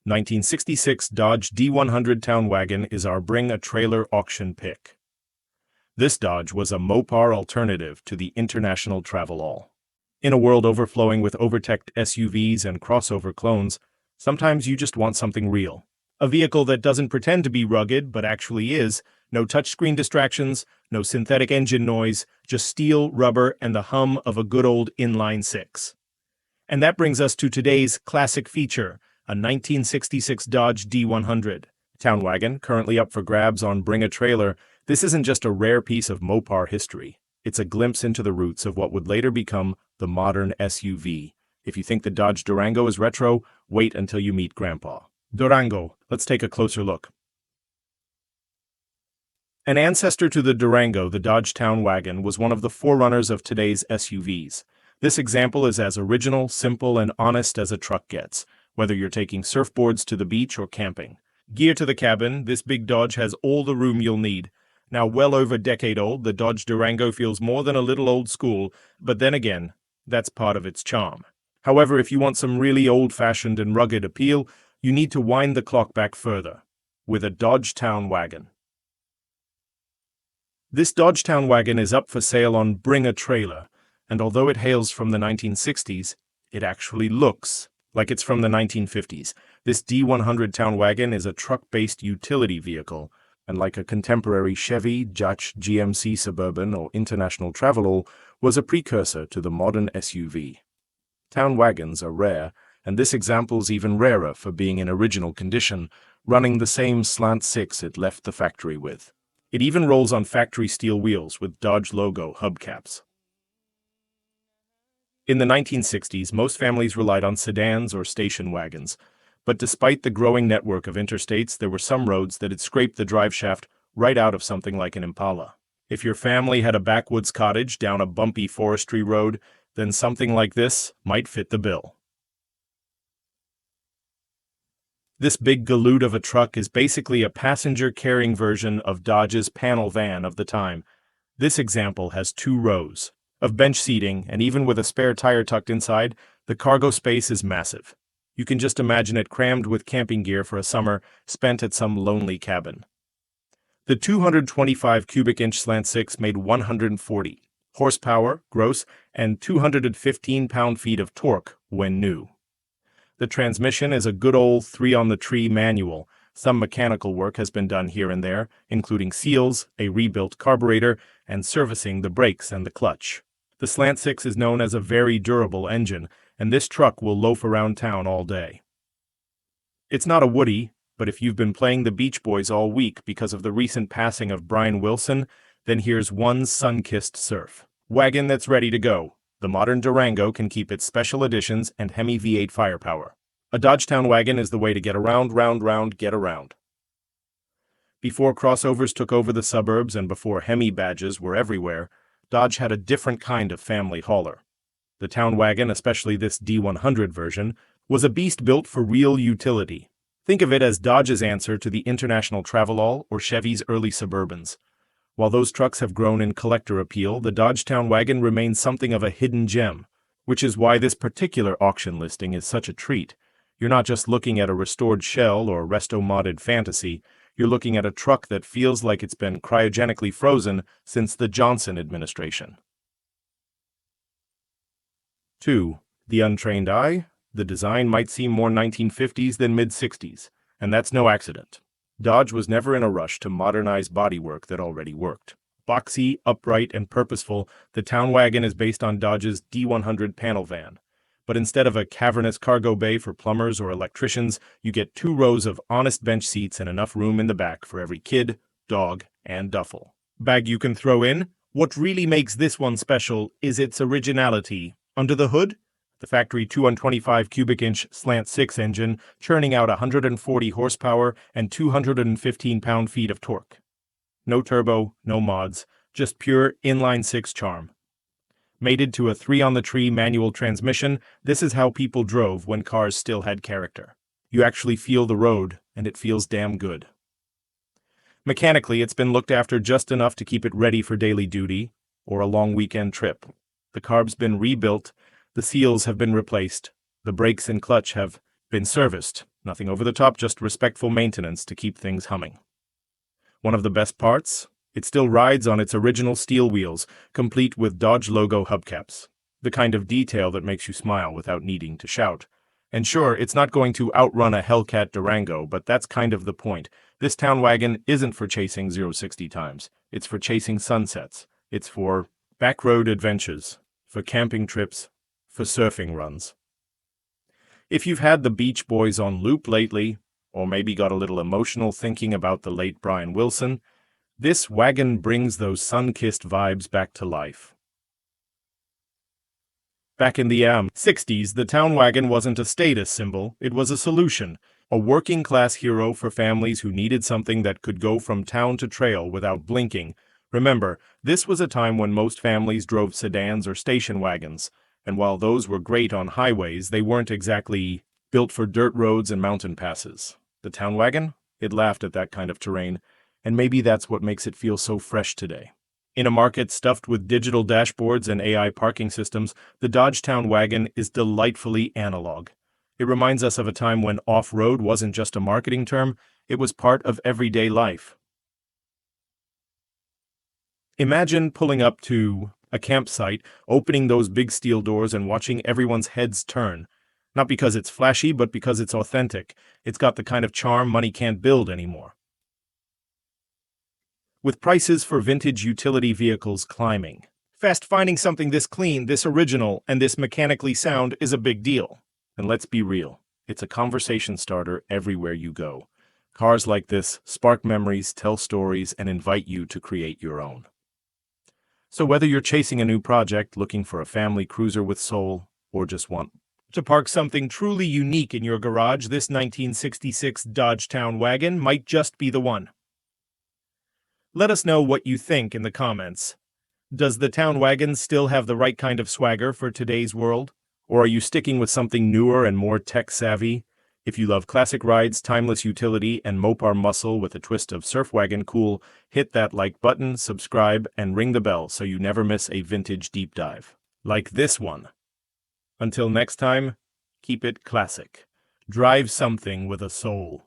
1966 Dodge D100 Town Wagon is our Bring a Trailer auction pick. This Dodge was a Mopar alternative to the International Travelall. In a world overflowing with overtech SUVs and crossover clones, sometimes you just want something real. A vehicle that doesn't pretend to be rugged but actually is. No touchscreen distractions, no synthetic engine noise, just steel, rubber, and the hum of a good old inline six. And that brings us to today's classic feature, a 1966 Dodge D100 Town Wagon, currently up for grabs on Bring a Trailer. This isn't just a rare piece of Mopar history. It's a glimpse into the roots of what would later become the modern SUV. If you think the Dodge Durango is retro, wait until you meet Grandpa. Durango, let's take a closer look. An ancestor to the Durango, the Dodge Town Wagon was one of the forerunners of today's SUVs. This example is as original, simple, and honest as a truck gets, whether you're taking surfboards to the beach or camping. Gear to the cabin, this big Dodge has all the room you'll need. Now well over a decade old, the Dodge Durango feels more than a little old school, but then again, that's part of its charm. However, if you want some really old-fashioned and rugged appeal, you need to wind the clock back further, with a Dodge Town Wagon. This Dodge Town Wagon is up for sale on Bring a Trailer, and although it hails from the 1960s, it actually looks like it's from the 1950s. This D100 Town Wagon is a truck-based utility vehicle, and like a contemporary Chevy, Dodge, GMC Suburban, or International Travelall, was a precursor to the modern SUV. Town wagons are rare, and this example's even rarer for being in original condition, running the same slant six it left the factory with. It even rolls on factory steel wheels with Dodge logo hubcaps. In the 1960s, most families relied on sedans or station wagons, but despite the growing network of interstates, there were some roads that had scraped the driveshaft right out of something like an Impala. If your family had a backwoods cottage down a bumpy forestry road, then something like this might fit the bill. This big galoot of a truck is basically a passenger-carrying version of Dodge's panel van of the time. This example has 2 rows of bench seating, and even with a spare tire tucked inside, the cargo space is massive. You can just imagine it crammed with camping gear for a summer spent at some lonely cabin. The 225 cubic inch slant six made 140 horsepower, gross, and 215 pound-feet of torque when new. The transmission is a good old 3-on-the-tree manual. Some mechanical work has been done here and there, including seals, a rebuilt carburetor, and servicing the brakes and the clutch. The Slant 6 is known as a very durable engine, and this truck will loaf around town all day. It's not a Woody, but if you've been playing the Beach Boys all week because of the recent passing of Brian Wilson, then here's one sun-kissed surf wagon that's ready to go. The modern Durango can keep its special editions and Hemi V8 firepower. A Dodge Town Wagon is the way to get around, get around. Before crossovers took over the suburbs and before Hemi badges were everywhere, Dodge had a different kind of family hauler. The Town Wagon, especially this D100 version, was a beast built for real utility. Think of it as Dodge's answer to the International Travelall or Chevy's early Suburbans. While those trucks have grown in collector appeal, the Dodge Town Wagon remains something of a hidden gem, which is why this particular auction listing is such a treat. You're not just looking at a restored shell or resto-modded fantasy, you're looking at a truck that feels like it's been cryogenically frozen since the Johnson administration. 2. The untrained eye. The design might seem more 1950s than mid-60s, and that's no accident. Dodge was never in a rush to modernize bodywork that already worked. Boxy, upright, and purposeful, the Town Wagon is based on Dodge's D100 panel van. But instead of a cavernous cargo bay for plumbers or electricians, you get 2 rows of honest bench seats and enough room in the back for every kid, dog, and duffel bag you can throw in. What really makes this one special is its originality. Under the hood, the factory 225 cubic inch slant 6 engine churning out 140 horsepower and 215 pound-feet of torque. No turbo, no mods, just pure inline 6 charm. Mated to a 3-on-the-tree manual transmission, this is how people drove when cars still had character. You actually feel the road, and it feels damn good. Mechanically, it's been looked after just enough to keep it ready for daily duty or a long weekend trip. The carb's been rebuilt, the seals have been replaced, the brakes and clutch have been serviced, Nothing over the top, just respectful maintenance to keep things humming. One of the best parts? It still rides on its original steel wheels, complete with Dodge logo hubcaps. The kind of detail that makes you smile without needing to shout. And sure, it's not going to outrun a Hellcat Durango, but that's kind of the point. This town wagon isn't for chasing 0-60 times. It's for chasing sunsets. It's for backroad adventures, for camping trips, for surfing runs. If you've had the Beach Boys on loop lately, or maybe got a little emotional thinking about the late Brian Wilson, this wagon brings those sun-kissed vibes back to life. Back in the 60s, the town wagon wasn't a status symbol, it was a solution, a working-class hero for families who needed something that could go from town to trail without blinking. Remember, this was a time when most families drove sedans or station wagons, and while those were great on highways, they weren't exactly built for dirt roads and mountain passes. The town wagon? It laughed at that kind of terrain, and maybe that's what makes it feel so fresh today. In a market stuffed with digital dashboards and AI parking systems, the Dodge Town Wagon is delightfully analog. It reminds us of a time when off-road wasn't just a marketing term, it was part of everyday life. Imagine pulling up to a campsite, opening those big steel doors and watching everyone's heads turn. Not because it's flashy, but because it's authentic. It's got the kind of charm money can't build anymore. With prices for vintage utility vehicles climbing, finding something this clean, this original, and this mechanically sound is a big deal. And let's be real, it's a conversation starter everywhere you go. Cars like this spark memories, tell stories, and invite you to create your own. So whether you're chasing a new project, looking for a family cruiser with soul, or just want to park something truly unique in your garage, this 1966 Dodge Town Wagon might just be the one. Let us know what you think in the comments. Does the Town Wagon still have the right kind of swagger for today's world? Or are you sticking with something newer and more tech-savvy? If you love classic rides, timeless utility, and Mopar muscle with a twist of surf wagon cool, hit that like button, subscribe, and ring the bell so you never miss a vintage deep dive. Like this one. Until next time, keep it classic. Drive something with a soul.